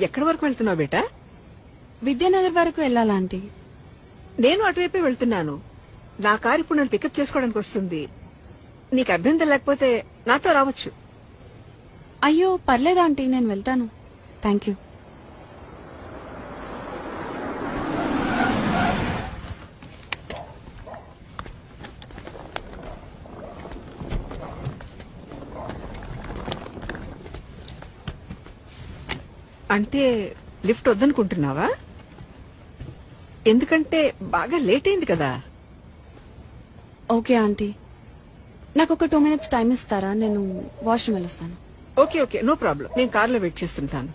ఎక్కడి వరకు వెళ్తున్నావు బేటా? విద్యానగర్ వరకు వెళ్ళాలా ఆంటీ? నేను అటువైపే వెళ్తున్నాను. నా కారు ఇప్పుడు నన్ను పికప్ చేసుకోవడానికి వస్తుంది. నీకు అభ్యంతరం లేకపోతే నాతో రావచ్చు. అయ్యో పర్లేదు ఆంటీ, నేను వెళ్తాను. Thank you. అంటే లిఫ్ట్ వద్దనుకుంటున్నావా? ఎందుకంటే బాగా లేట్ అయింది కదా. ఓకే ఆంటీ, నాకు ఒక 2 minutes టైం ఇస్తారా? నేను వాష్రూమ్ వెళ్ళొస్తాను. Okay okay, no problem. నేను కార్లో వెయిట్ చేస్తుంటాను.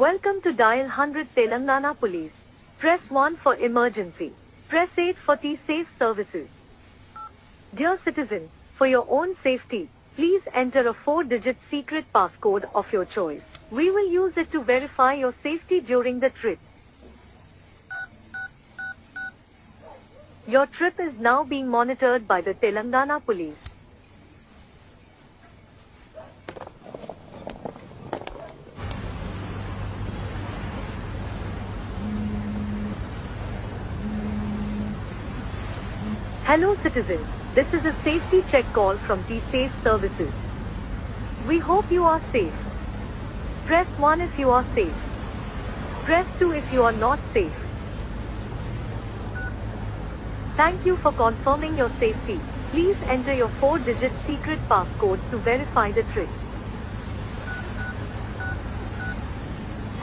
Welcome to Dial 100 Telangana Police. Press 1 for emergency. Press 8 for T-Safe services. Dear citizen, for your own safety, please enter a 4-digit secret passcode of your choice. We will use it to verify your safety during the trip. Your trip is now being monitored by the Telangana Police. Hello citizen, this is a safety check call from T-Safe services. We hope you are safe. Press 1 if you are safe. Press 2 if you are not safe. Thank you for confirming your safety. Please enter your 4-digit secret passcode to verify the trip.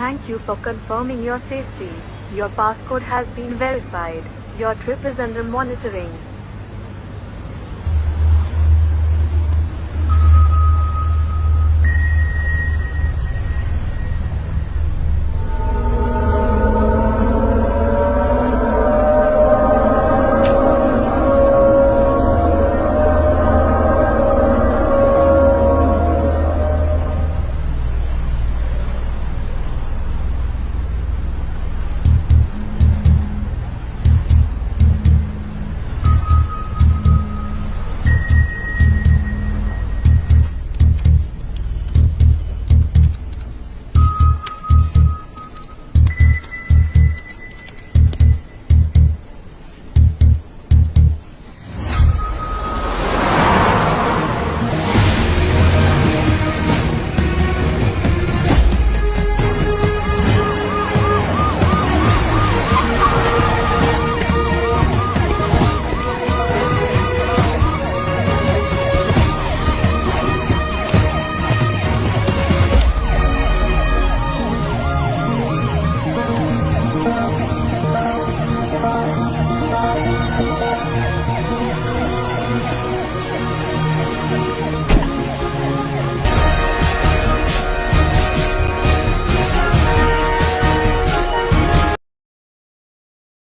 Thank you for confirming your safety. Your passcode has been verified. Your trip is under monitoring.